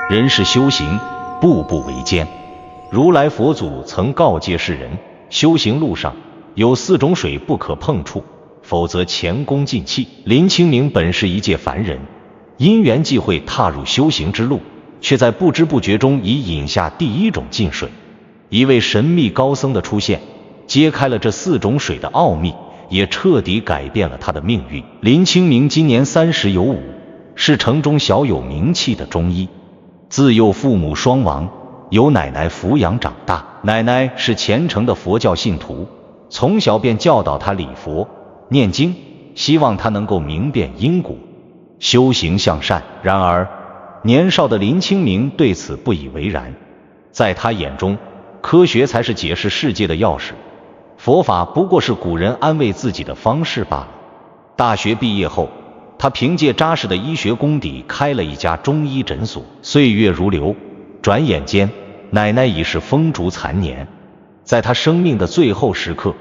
人世修行，步步维艰。如来佛祖曾告诫世人，修行路上有4种水不可碰触，否则前功尽弃。林清明本是一介凡人，因缘际会踏入修行之路，却在不知不觉中已饮下第1种净水。一位神秘高僧的出现，揭开了这4种水的奥秘，也彻底改变了他的命运。林清明今年30有5，是城中小有名气的中医。自幼父母双亡，由奶奶抚养长大。奶奶是虔诚的佛教信徒，从小便教导他礼佛、念经，希望他能够明辨因果，修行向善。然而，年少的林清明对此不以为然。在他眼中，科学才是解释世界的钥匙，佛法不过是古人安慰自己的方式罢了。大学毕业后，他凭借扎实的医学功底开了一家中医诊所。岁月如流，转眼间，奶奶已是风烛残年。在他生命的最后时刻，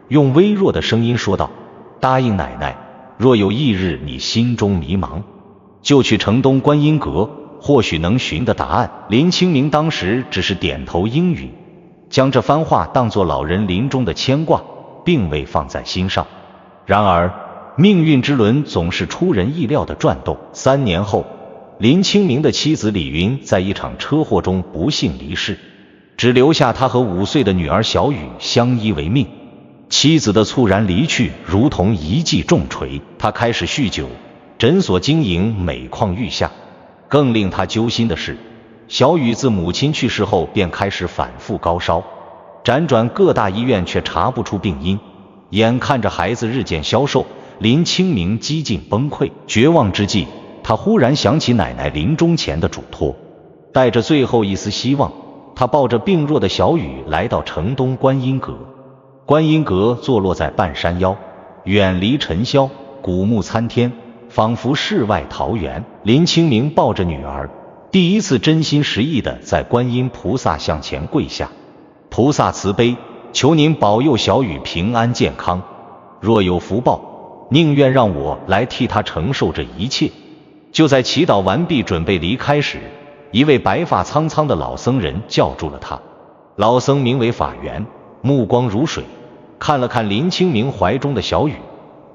用微弱的声音说道：“答应奶奶，若有一日你心中迷茫，就去城东观音阁，或许能寻得答案。”林清明当时只是点头应允，将这番话当作老人临终的牵挂，并未放在心上。然而，命运之轮总是出人意料的转动。3年后，林清明的妻子李云在一场车祸中不幸离世，只留下他和5岁的女儿小雨相依为命。妻子的猝然离去如同一记重锤，他开始酗酒，诊所经营每况愈下。更令他揪心的是，小雨自母亲去世后便开始反复高烧，辗转各大医院却查不出病因。眼看着孩子日渐消瘦，林清明几近崩溃。绝望之际，他忽然想起奶奶临终前的嘱托，带着最后一丝希望，他抱着病弱的小雨来到城东观音阁。观音阁坐落在半山腰，远离尘嚣，古木参天，仿佛世外桃源。林清明抱着女儿，第一次真心实意地在观音菩萨像前跪下：“菩萨慈悲，求您保佑小雨平安健康，若有福报，宁愿让我来替他承受这一切。”就在祈祷完毕准备离开时，一位白发苍苍的老僧人叫住了他。老僧名为法源，目光如水，看了看林清明怀中的小雨，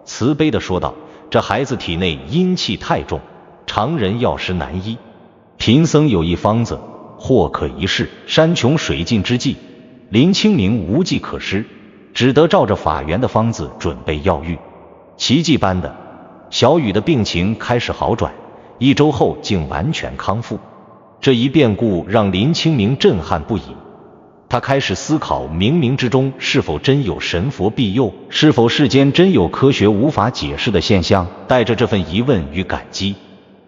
慈悲地说道：“这孩子体内阴气太重，常人药石难医，贫僧有一方子，或可一试。”山穷水尽之际，林清明无计可施，只得照着法源的方子准备药浴。奇迹般的，小雨的病情开始好转，1周后竟完全康复。这一变故让林清明震撼不已，他开始思考冥冥之中是否真有神佛庇佑，是否世间真有科学无法解释的现象。带着这份疑问与感激，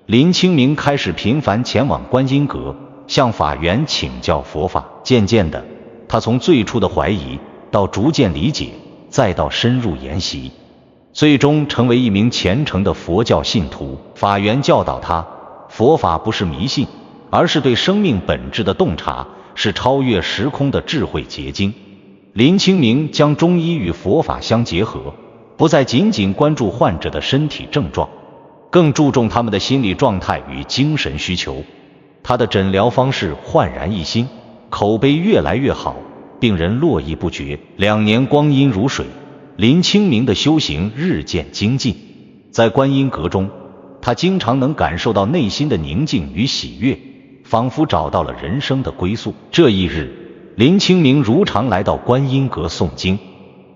林清明开始频繁前往观音阁，向法源请教佛法。渐渐的，他从最初的怀疑到逐渐理解，再到深入研习，最终成为一名虔诚的佛教信徒。法源教导他，佛法不是迷信，而是对生命本质的洞察，是超越时空的智慧结晶。林清明将中医与佛法相结合，不再仅仅关注患者的身体症状，更注重他们的心理状态与精神需求。他的诊疗方式焕然一新，口碑越来越好，病人络绎不绝。2年光阴如水，林清明的修行日渐精进。在观音阁中，他经常能感受到内心的宁静与喜悦，仿佛找到了人生的归宿。这一日，林清明如常来到观音阁诵经，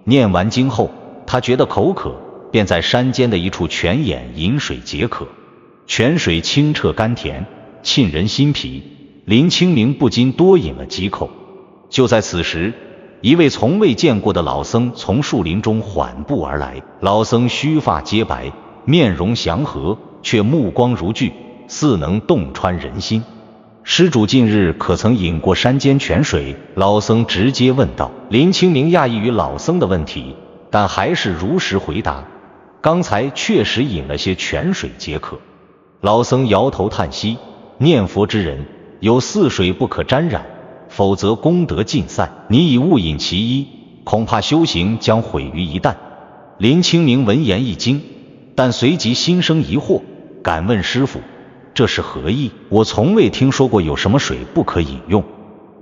念完经后，他觉得口渴，便在山间的一处泉眼饮水解渴。泉水清澈甘甜，沁人心脾，林清明不禁多饮了几口。就在此时，一位从未见过的老僧从树林中缓步而来。老僧须发皆白，面容祥和，却目光如炬，似能洞穿人心。施主近日可曾饮过山间泉水？老僧直接问道。林清明讶异于老僧的问题，但还是如实回答：刚才确实饮了些泉水解渴。老僧摇头叹息：念佛之人，有4水不可沾染，否则功德尽散。你已误饮其一，恐怕修行将毁于一旦。林清明闻言一惊，但随即心生疑惑，敢问师父，这是何意？我从未听说过有什么水不可饮用。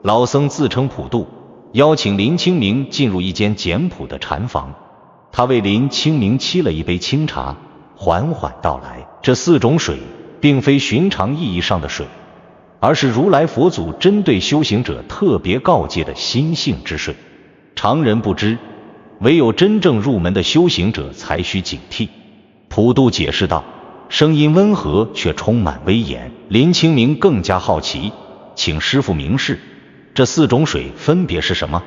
老僧自称普渡，邀请林清明进入一间简朴的禅房。他为林清明沏了一杯清茶，缓缓道来。这4种水并非寻常意义上的水，而是如来佛祖针对修行者特别告诫的心性之水。常人不知，唯有真正入门的修行者才需警惕。普渡解释道，声音温和却充满威严。林清明更加好奇，请师父明示，这4种水分别是什么？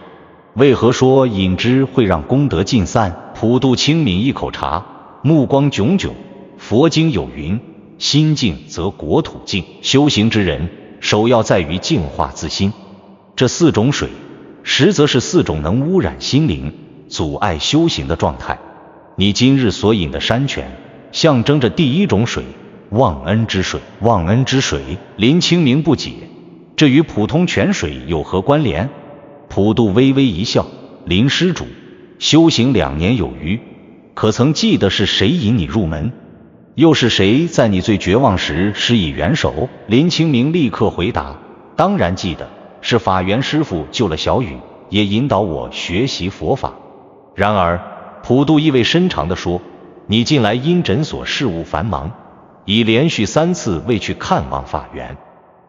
为何说饮之会让功德尽散？普渡轻抿一口茶，目光炯炯。佛经有云，心净则国土净，修行之人首要在于净化自心。这4种水实则是4种能污染心灵、阻碍修行的状态。你今日所饮的山泉象征着第1种水，忘恩之水。忘恩之水，林清明不解，这与普通泉水有何关联？普渡微微一笑，林施主，修行2年有余，可曾记得是谁引你入门？又是谁在你最绝望时施以援手？林清明立刻回答，当然记得，是法源师父救了小雨，也引导我学习佛法。然而普渡意味深长地说，你近来因诊所事务繁忙，已连续3次未去看望法源，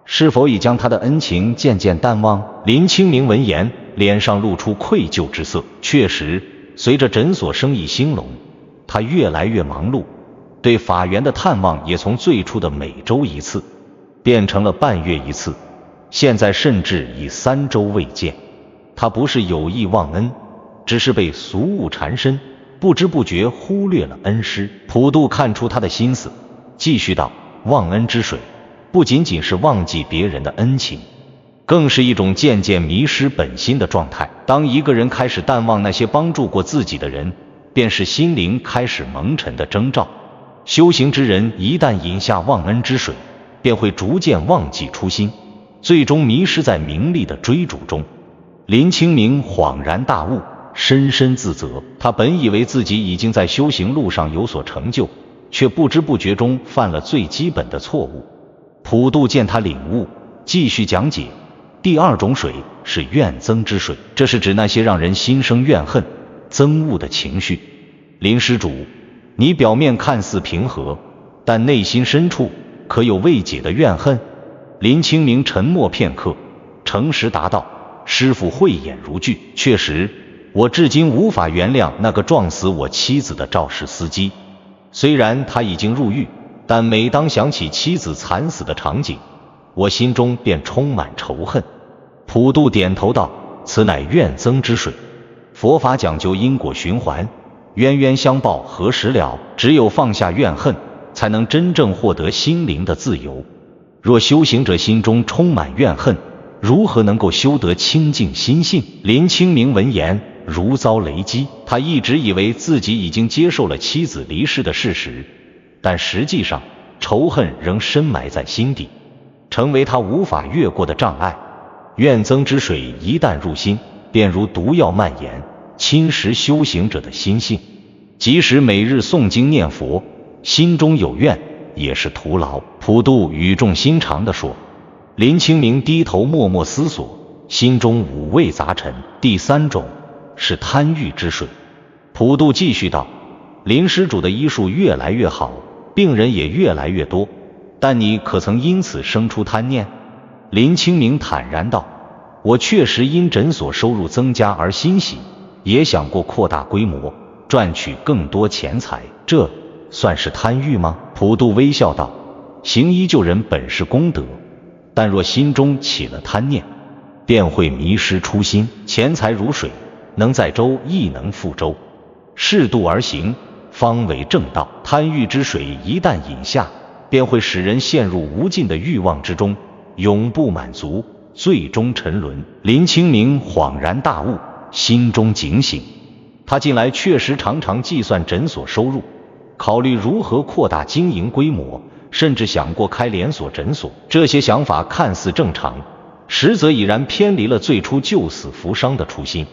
是否已将他的恩情渐渐淡忘？林清明闻言，脸上露出愧疚之色。确实，随着诊所生意兴隆，他越来越忙碌，对法源的探望也从最初的每周1次变成了半月1次，现在甚至已3周未见。他不是有意忘恩，只是被俗务缠身，不知不觉忽略了恩师。普渡看出他的心思，继续道，忘恩之水不仅仅是忘记别人的恩情，更是一种渐渐迷失本心的状态。当一个人开始淡忘那些帮助过自己的人，便是心灵开始蒙尘的征兆。修行之人一旦饮下忘恩之水，便会逐渐忘记初心，最终迷失在名利的追逐中。林清明恍然大悟，深深自责。他本以为自己已经在修行路上有所成就，却不知不觉中犯了最基本的错误。普渡见他领悟，继续讲解，第2种水是怨憎之水，这是指那些让人心生怨恨、憎恶的情绪。林施主，你表面看似平和，但内心深处可有未解的怨恨？林清明沉默片刻，诚实答道，师父慧眼如炬，确实，我至今无法原谅那个撞死我妻子的肇事司机。虽然他已经入狱，但每当想起妻子惨死的场景，我心中便充满仇恨。普渡点头道，此乃怨憎之水。佛法讲究因果循环，冤冤相报何时了？只有放下怨恨，才能真正获得心灵的自由。若修行者心中充满怨恨，如何能够修得清净心性？林清明闻言如遭雷击，他一直以为自己已经接受了妻子离世的事实，但实际上仇恨仍深埋在心底，成为他无法越过的障碍。怨憎之水一旦入心，便如毒药蔓延，侵蚀修行者的心性。即使每日诵经念佛，心中有怨也是徒劳。普渡语重心长地说。林清明低头默默思索，心中五味杂陈。第3种是贪欲之水。普渡继续道，林施主的医术越来越好，病人也越来越多，但你可曾因此生出贪念？林清明坦然道，我确实因诊所收入增加而欣喜，也想过扩大规模，赚取更多钱财，这算是贪欲吗？普渡微笑道，行医救人本是功德，但若心中起了贪念，便会迷失初心。钱财如水，能载舟亦能覆舟，适度而行，方为正道。贪欲之水一旦饮下，便会使人陷入无尽的欲望之中，永不满足，最终沉沦。林清明恍然大悟，心中警醒。他近来确实常常计算诊所收入，考虑如何扩大经营规模，甚至想过开连锁诊所。这些想法看似正常，实则已然偏离了最初救死扶伤的初心。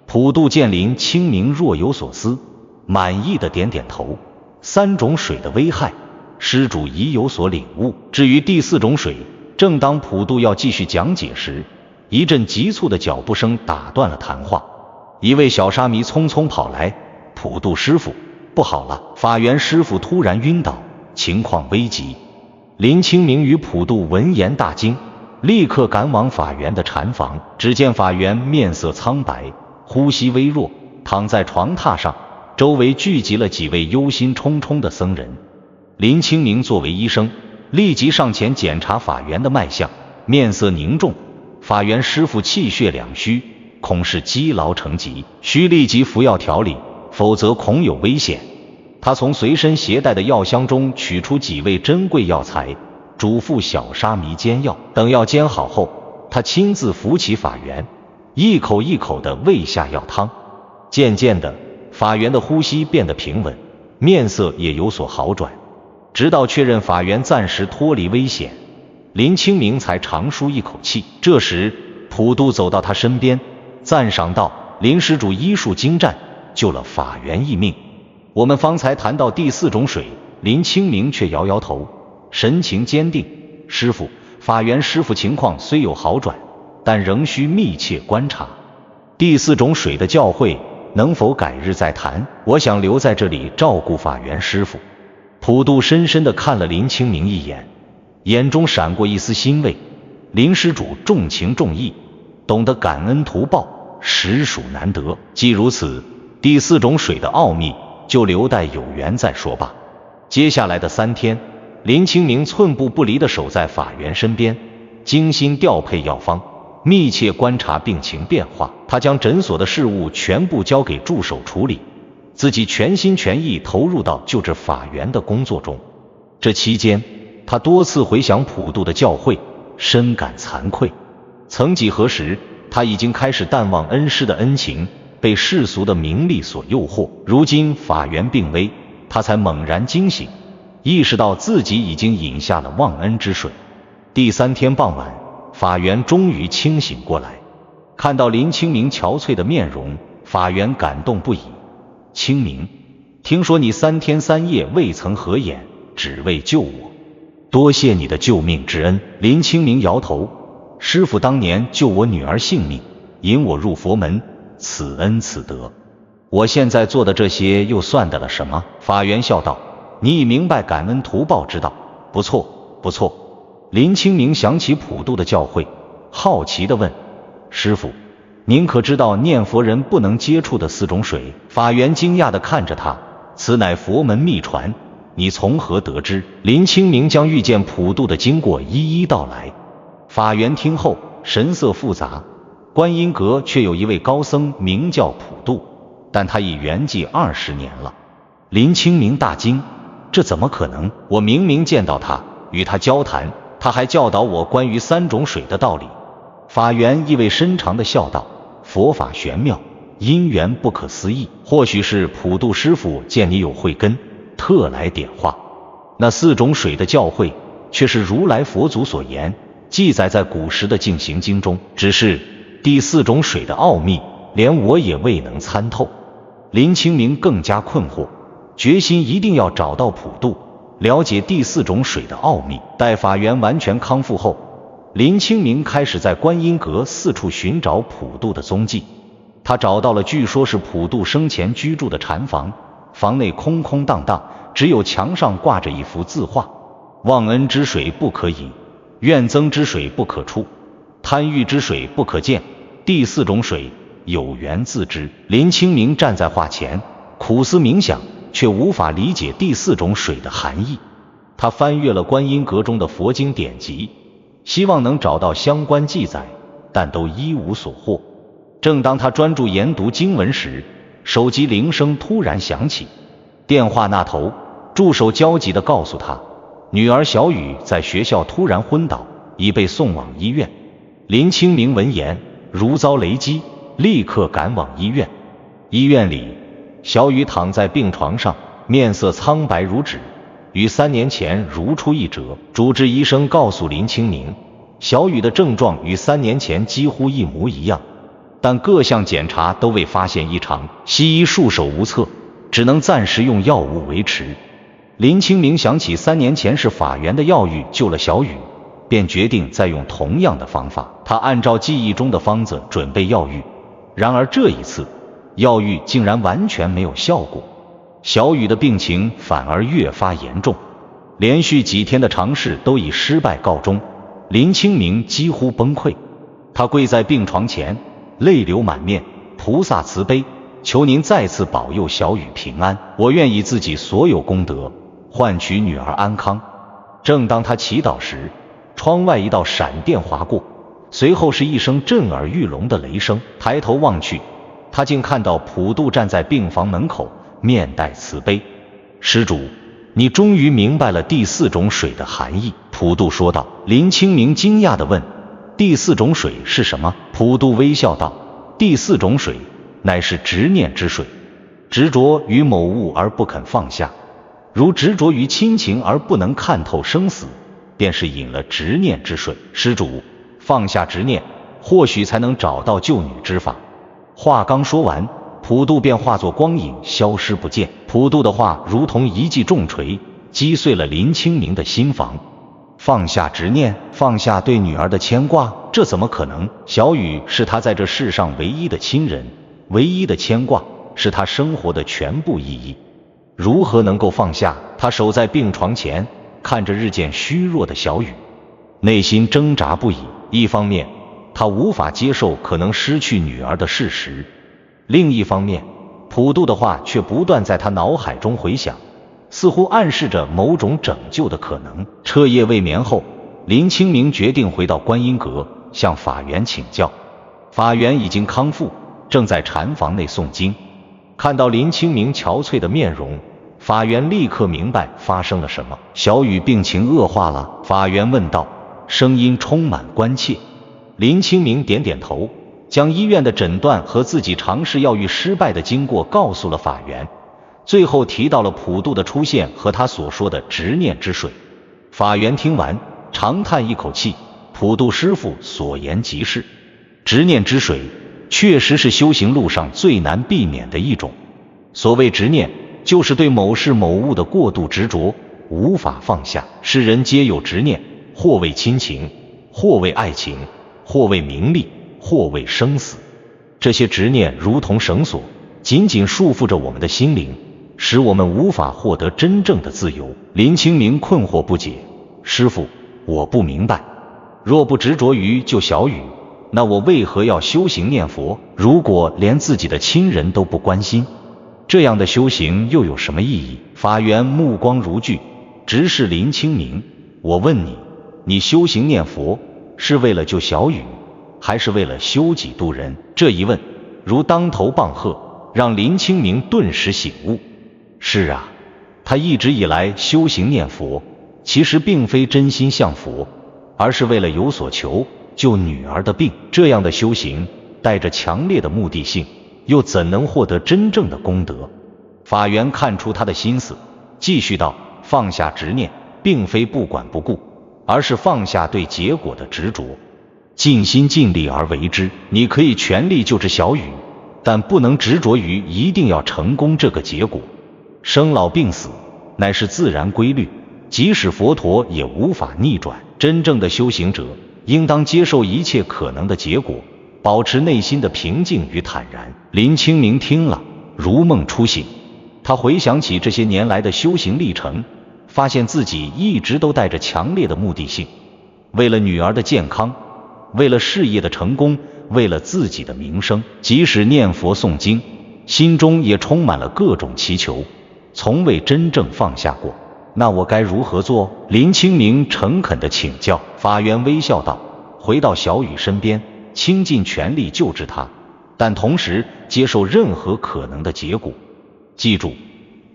普渡见林清明若有所思，满意的点点头。3种水的危害，施主已有所领悟。至于第四种水，正当普渡要继续讲解时，一阵急促的脚步声打断了谈话。一位小沙弥匆匆跑来：“普渡师傅，不好了！”法源师傅突然晕倒，情况危急。林清明与普渡闻言大惊，立刻赶往法源的禅房。只见法源面色苍白，呼吸微弱，躺在床榻上，周围聚集了几位忧心忡忡的僧人。林清明作为医生，立即上前检查法源的脉象，面色凝重。法源师傅气血两虚，恐是积劳成疾，需立即服药调理，否则恐有危险。他从随身携带的药箱中取出几味珍贵药材，嘱咐小沙弥煎药。等药煎好后，他亲自扶起法源，一口一口地喂下药汤。渐渐的，法源的呼吸变得平稳，面色也有所好转。直到确认法源暂时脱离危险，林清明才长舒一口气。这时，普渡走到他身边，赞赏道：“林施主医术精湛，救了法源一命。”我们方才谈到第四种水，林清明却摇摇头，神情坚定：“师傅，法源师傅情况虽有好转，但仍需密切观察。第四种水的教诲能否改日再谈？我想留在这里照顾法源师傅。”普渡深深地看了林清明一眼，眼中闪过一丝欣慰。林施主重情重义，懂得感恩图报，实属难得。既如此，第四种水的奥秘就留待有缘再说吧。接下来的3天，林清明寸步不离地守在法源身边，精心调配药方，密切观察病情变化。他将诊所的事务全部交给助手处理，自己全心全意投入到救治法源的工作中。这期间，他多次回想普渡的教诲，深感惭愧。曾几何时，他已经开始淡忘恩师的恩情，被世俗的名利所诱惑。如今法源病危，他才猛然惊醒，意识到自己已经饮下了忘恩之水。第3天傍晚，法源终于清醒过来，看到林清明憔悴的面容，法源感动不已。清明，听说你3天3夜未曾合眼，只为救我，多谢你的救命之恩。林清明摇头，师父当年救我女儿性命，引我入佛门，此恩此德，我现在做的这些又算得了什么？法源笑道：你已明白感恩图报之道，不错不错。林清明想起普渡的教诲，好奇地问：师父，您可知道念佛人不能接触的4种水？法源惊讶地看着他：此乃佛门秘传，你从何得知？林清明将遇见普渡的经过一一道来。法源听后神色复杂，观音阁却有一位高僧名叫普渡，但他已圆寂20年了。林清明大惊：这怎么可能？我明明见到他，与他交谈，他还教导我关于3种水的道理。法源意味深长地笑道：佛法玄妙，因缘不可思议，或许是普渡师父见你有慧根，特来点化。那4种水的教诲却是如来佛祖所言，记载在古时的净行经中，只是第4种水的奥秘，连我也未能参透。林清明更加困惑，决心一定要找到普渡，了解第4种水的奥秘。待法源完全康复后，林清明开始在观音阁四处寻找普渡的踪迹。他找到了据说是普渡生前居住的禅房，房内空空荡荡，只有墙上挂着一幅字画：忘恩之水不可饮，怨憎之水不可触，贪欲之水不可见，第4种水有缘自知。林清明站在画前，苦思冥想，却无法理解第4种水的含义。他翻阅了观音阁中的佛经典籍，希望能找到相关记载，但都一无所获。正当他专注研读经文时，手机铃声突然响起。电话那头，助手焦急地告诉他，女儿小雨在学校突然昏倒，已被送往医院。林清明闻言如遭雷击，立刻赶往医院。医院里，小雨躺在病床上，面色苍白如纸，与3年前如出一辙。主治医生告诉林清明，小雨的症状与3年前几乎一模一样，但各项检查都未发现异常，西医束手无策，只能暂时用药物维持。林清明想起3年前是法源的药浴救了小雨，便决定再用同样的方法。他按照记忆中的方子准备药浴，然而这一次药浴竟然完全没有效果，小雨的病情反而越发严重。连续几天的尝试都以失败告终，林清明几乎崩溃。他跪在病床前，泪流满面，菩萨慈悲，求您再次保佑小雨平安，我愿以自己所有功德换取女儿安康。正当他祈祷时，窗外一道闪电划过，随后是一声震耳欲聋的雷声。抬头望去，他竟看到普渡站在病房门口，面带慈悲。施主，你终于明白了第4种水的含义。普渡说道。林清明惊讶地问，第4种水是什么？普渡微笑道，第4种水乃是执念之水，执着于某物而不肯放下，如执着于亲情而不能看透生死，便是饮了执念之水。施主，放下执念，或许才能找到救女之法。话刚说完，普渡便化作光影消失不见。普渡的话如同一记重锤，击碎了林清明的心房。放下执念，放下对女儿的牵挂，这怎么可能？小雨是他在这世上唯一的亲人，唯一的牵挂，是他生活的全部意义。如何能够放下？他守在病床前，看着日渐虚弱的小雨，内心挣扎不已。一方面，他无法接受可能失去女儿的事实；另一方面，普渡的话却不断在他脑海中回响，似乎暗示着某种拯救的可能。彻夜未眠后，林清明决定回到观音阁，向法源请教。法源已经康复，正在禅房内诵经。看到林清明憔悴的面容，法源立刻明白发生了什么。小雨病情恶化了？法源问道，声音充满关切。林清明点点头，将医院的诊断和自己尝试药浴失败的经过告诉了法源，最后提到了普渡的出现和他所说的执念之水。法源听完，长叹一口气，普渡师父所言极是，执念之水确实是修行路上最难避免的一种。所谓执念，就是对某事某物的过度执着，无法放下。世人皆有执念，或为亲情，或为爱情，或为名利，或为生死。这些执念如同绳索，紧紧束缚着我们的心灵，使我们无法获得真正的自由。林清明困惑不解，师父，我不明白，若不执着于救小雨，那我为何要修行念佛？如果连自己的亲人都不关心，这样的修行又有什么意义？法源目光如炬，直视林清明，我问你，你修行念佛是为了救小雨，还是为了修己度人？这一问如当头棒喝，让林清明顿时醒悟。是啊，他一直以来修行念佛，其实并非真心向佛，而是为了有所求，救女儿的病。这样的修行带着强烈的目的性，又怎能获得真正的功德？法源看出他的心思，继续道，放下执念，并非不管不顾，而是放下对结果的执着，尽心尽力而为之。你可以全力救治小雨，但不能执着于一定要成功这个结果。生老病死乃是自然规律，即使佛陀也无法逆转。真正的修行者应当接受一切可能的结果，保持内心的平静与坦然。林清明听了如梦初醒，他回想起这些年来的修行历程，发现自己一直都带着强烈的目的性，为了女儿的健康，为了事业的成功，为了自己的名声。即使念佛诵经，心中也充满了各种祈求，从未真正放下过。那我该如何做？林清明诚恳地请教。法源微笑道，回到小雨身边，倾尽全力救治他，但同时接受任何可能的结果。记住，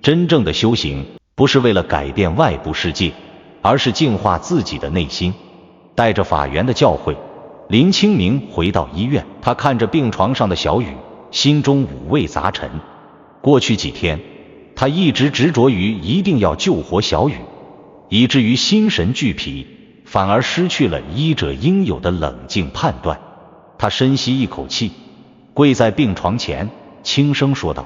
真正的修行不是为了改变外部世界，而是净化自己的内心。带着法源的教诲，林清明回到医院，他看着病床上的小雨，心中五味杂陈。过去几天，他一直执着于一定要救活小雨，以至于心神俱疲，反而失去了医者应有的冷静判断。他深吸一口气，跪在病床前，轻声说道，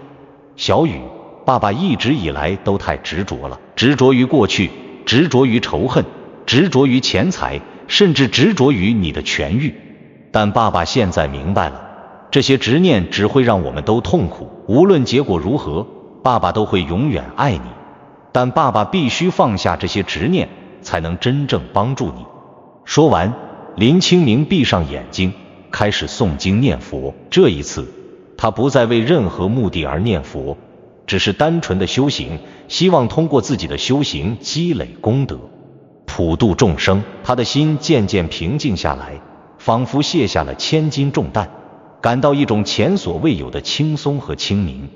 小雨，爸爸一直以来都太执着了，执着于过去，执着于仇恨，执着于钱财，甚至执着于你的痊愈。但爸爸现在明白了，这些执念只会让我们都痛苦，无论结果如何，爸爸都会永远爱你。但爸爸必须放下这些执念，才能真正帮助你。说完，林清明闭上眼睛，开始诵经念佛。这一次，他不再为任何目的而念佛，只是单纯的修行，希望通过自己的修行积累功德，普度众生。他的心渐渐平静下来，仿佛卸下了千斤重担，感到一种前所未有的轻松和清明。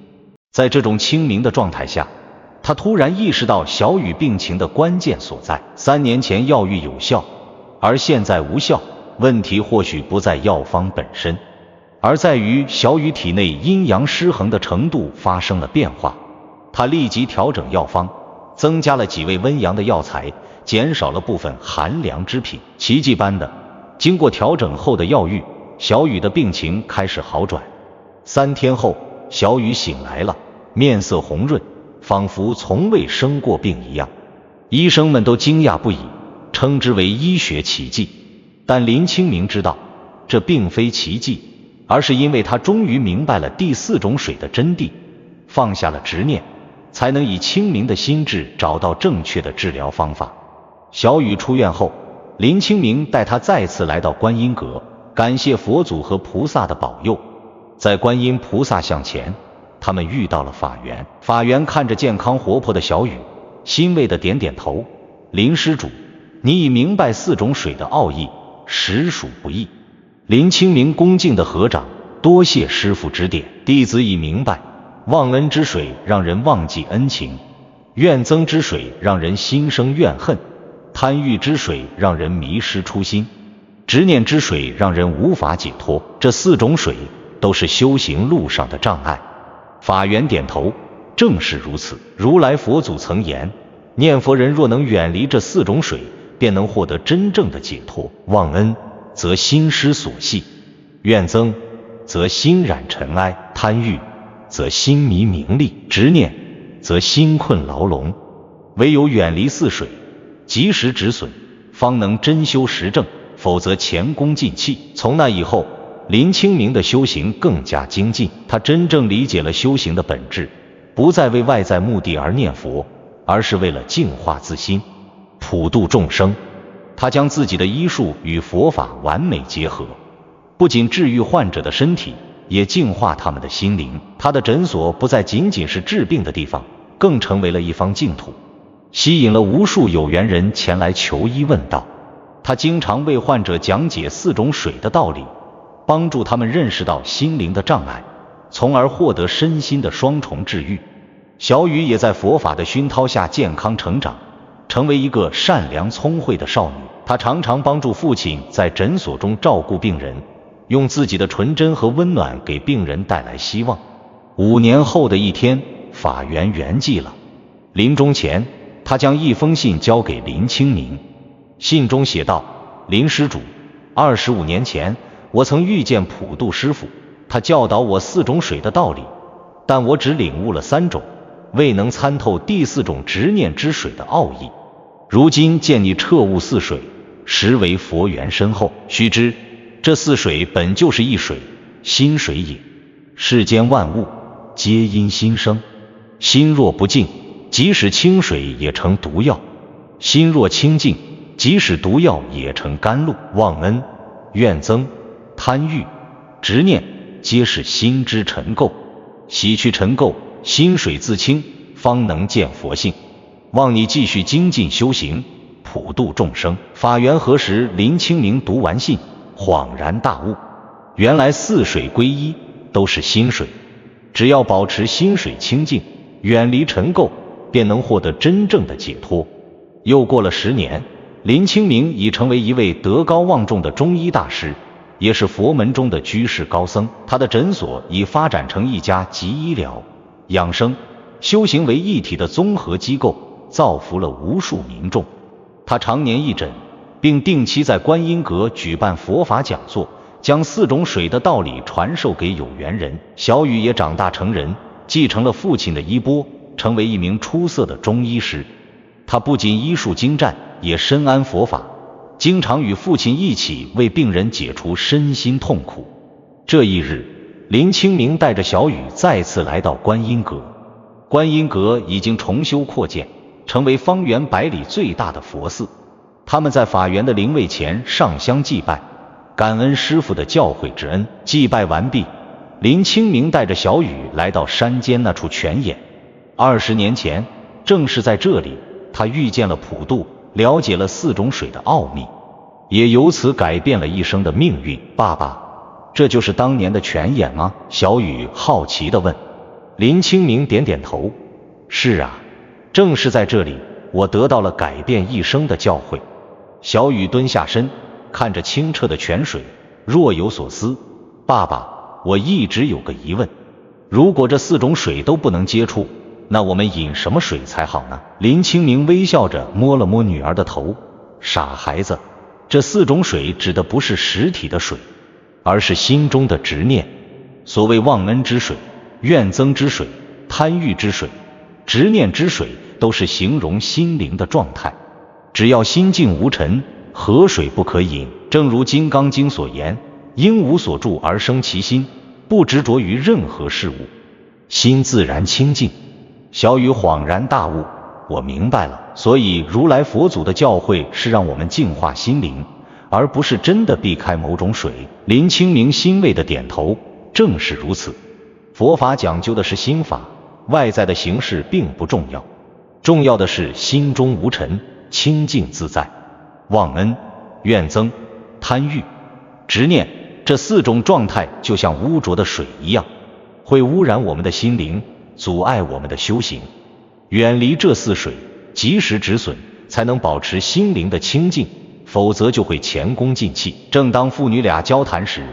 在这种清明的状态下，他突然意识到小雨病情的关键所在。3年前药浴有效，而现在无效，问题或许不在药方本身，而在于小雨体内阴阳失衡的程度发生了变化。他立即调整药方，增加了几味温阳的药材，减少了部分寒凉之品。奇迹般的，经过调整后的药浴，小雨的病情开始好转。3天后，小雨醒来了，面色红润，仿佛从未生过病一样。医生们都惊讶不已，称之为医学奇迹。但林清明知道，这并非奇迹，而是因为他终于明白了第4种水的真谛，放下了执念，才能以清明的心智找到正确的治疗方法。小雨出院后，林清明带他再次来到观音阁，感谢佛祖和菩萨的保佑。在观音菩萨像前，他们遇到了法源。法源看着健康活泼的小雨，欣慰地点点头。林施主，你已明白4种水的奥义，实属不易。林清明恭敬地合掌，多谢师父指点，弟子已明白。忘恩之水让人忘记恩情，怨憎之水让人心生怨恨，贪欲之水让人迷失初心，执念之水让人无法解脱。这4种水都是修行路上的障碍。法源点头，正是如此。如来佛祖曾言，念佛人若能远离这4种水，便能获得真正的解脱。忘恩则心失所系，怨憎则心染尘埃，贪欲则心迷名利，执念则心困牢笼。唯有远离4水，及时止损，方能真修实证，否则前功尽弃。从那以后，林清明的修行更加精进，他真正理解了修行的本质，不再为外在目的而念佛，而是为了净化自心，普度众生。他将自己的医术与佛法完美结合，不仅治愈患者的身体，也净化他们的心灵。他的诊所不再仅仅是治病的地方，更成为了一方净土，吸引了无数有缘人前来求医问道。他经常为患者讲解4种水的道理，帮助他们认识到心灵的障碍，从而获得身心的双重治愈。小雨也在佛法的熏陶下健康成长，成为一个善良聪慧的少女。她常常帮助父亲在诊所中照顾病人，用自己的纯真和温暖给病人带来希望。5年后的一天，法缘圆寂了。临终前，他将一封信交给林清明，信中写道：林施主，25年前我曾遇见普度师父，他教导我4种水的道理，但我只领悟了3种，未能参透第4种执念之水的奥义。如今见你彻悟4水，实为佛缘深厚。须知这4水本就是一水，心水也。世间万物皆因心生，心若不净，即使清水也成毒药；心若清净，即使毒药也成甘露。忘恩、怨憎、贪欲、执念，皆是心之尘垢。洗去尘垢，心水自清，方能见佛性。望你继续精进修行，普度众生。法缘何时？林清明读完信，恍然大悟，原来4水归一都是心水，只要保持心水清净，远离尘垢，便能获得真正的解脱。又过了10年，林清明已成为一位德高望重的中医大师，也是佛门中的居士高僧。他的诊所已发展成一家集医疗、养生、修行为一体的综合机构，造福了无数民众。他常年义诊，并定期在观音阁举办佛法讲座，将4种水的道理传授给有缘人。小雨也长大成人，继承了父亲的衣钵，成为一名出色的中医师。他不仅医术精湛，也深谙佛法，经常与父亲一起为病人解除身心痛苦。这一日，林清明带着小雨再次来到观音阁。观音阁已经重修扩建，成为方圆100里最大的佛寺。他们在法缘的灵位前上香祭拜，感恩师父的教诲之恩。祭拜完毕，林清明带着小雨来到山间那处泉眼。20年前，正是在这里，他遇见了普渡，了解了4种水的奥秘，也由此改变了一生的命运。爸爸，这就是当年的泉眼吗？小雨好奇地问。林清明点点头，是啊，正是在这里，我得到了改变一生的教诲。小雨蹲下身，看着清澈的泉水，若有所思。爸爸，我一直有个疑问，如果这4种水都不能接触，那我们饮什么水才好呢？林清明微笑着摸了摸女儿的头，傻孩子，这4种水指的不是实体的水，而是心中的执念。所谓忘恩之水、怨憎之水、贪欲之水、执念之水，都是形容心灵的状态。只要心静无尘，河水不可饮。正如《金刚经》所言，因无所住而生其心，不执着于任何事物，心自然清净。小雨恍然大悟，我明白了，所以如来佛祖的教诲是让我们净化心灵，而不是真的避开某种水。林清明欣慰的点头，正是如此。佛法讲究的是心法，外在的形式并不重要，重要的是心中无尘，清净自在。忘恩、怨憎、贪欲、执念，这4种状态就像污浊的水一样，会污染我们的心灵，阻碍我们的修行。远离这4水，及时止损，才能保持心灵的清净，否则就会前功尽弃。正当父女俩交谈时，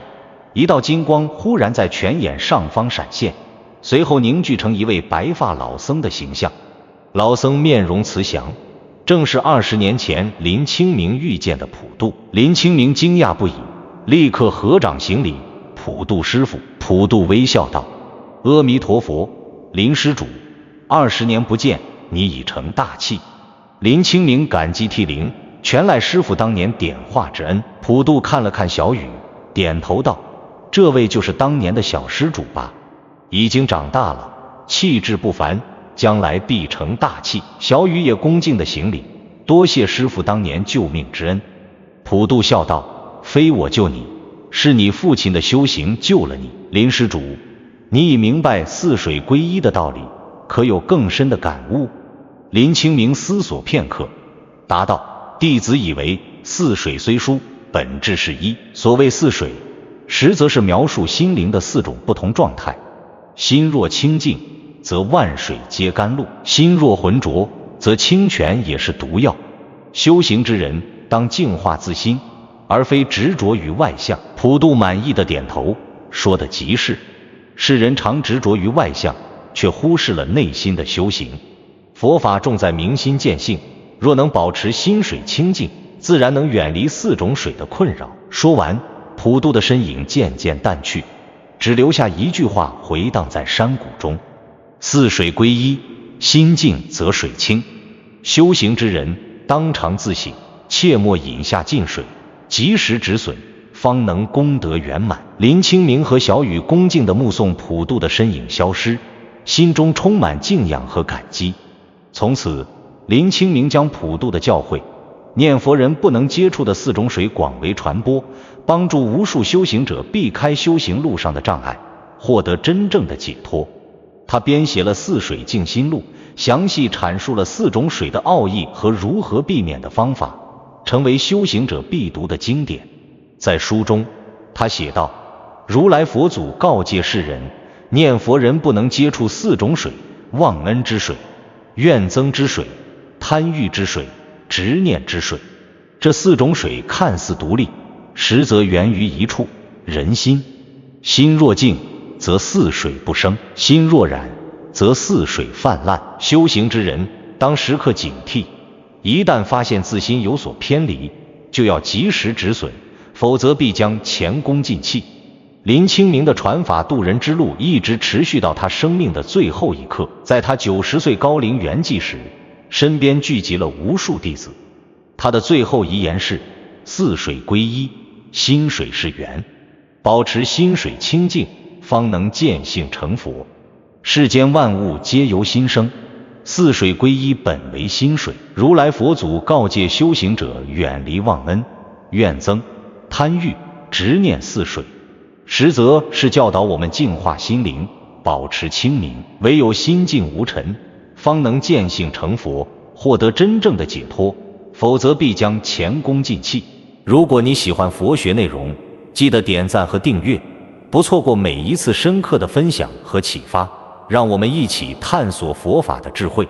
一道金光忽然在泉眼上方闪现，随后凝聚成一位白发老僧的形象。老僧面容慈祥，正是20年前林清明遇见的普渡。林清明惊讶不已，立刻合掌行礼，普渡师父。普渡微笑道，阿弥陀佛，林施主，20年不见，你已成大器。林清明感激涕零，全赖师父当年点化之恩。普渡看了看小雨，点头道，这位就是当年的小施主吧？已经长大了，气质不凡，将来必成大器。小雨也恭敬地行礼，多谢师父当年救命之恩。普渡笑道，非我救你，是你父亲的修行救了你。林施主，你已明白4水归一的道理，可有更深的感悟？林清明思索片刻，答道，弟子以为4水虽殊，本质是一。所谓4水，实则是描述心灵的4种不同状态。心若清净，则万水皆甘露；心若浑浊，则清泉也是毒药。修行之人当净化自心，而非执着于外相。普渡满意的点头，说得极是。世人常执着于外相，却忽视了内心的修行。佛法重在明心见性，若能保持心水清净，自然能远离4种水的困扰。说完，普渡的身影渐渐淡去，只留下一句话回荡在山谷中：4水归一，心静则水清。修行之人当常自省，切莫饮下尽水，及时止损，方能功德圆满。林清明和小雨恭敬地目送普渡的身影消失，心中充满敬仰和感激。从此，林清明将普渡的教诲，念佛人不能接触的4种水广为传播，帮助无数修行者避开修行路上的障碍，获得真正的解脱。他编写了《4水静心录》，详细阐述了4种水的奥义和如何避免的方法，成为修行者必读的经典。在书中，他写道，如来佛祖告诫世人，念佛人不能接触4种水：忘恩之水、怨憎之水、贪欲之水、执念之水。这4种水看似独立，实则源于一处，人心。心若静，则4水不生；心若染，则4水泛滥。修行之人当时刻警惕，一旦发现自心有所偏离，就要及时止损，否则必将前功尽弃。林清明的传法度人之路一直持续到他生命的最后一刻。在他90岁高龄圆寂时，身边聚集了无数弟子。他的最后遗言是：四水归一，心水是源，保持心水清净，方能见性成佛。世间万物皆由心生，四水归一本为心水。如来佛祖告诫修行者远离忘恩、怨憎、贪欲、执念四水，实则是教导我们净化心灵，保持清明。唯有心静无尘，方能见性成佛，获得真正的解脱，否则必将前功尽弃。如果你喜欢佛学内容，记得点赞和订阅，不错过每一次深刻的分享和启发。让我们一起探索佛法的智慧。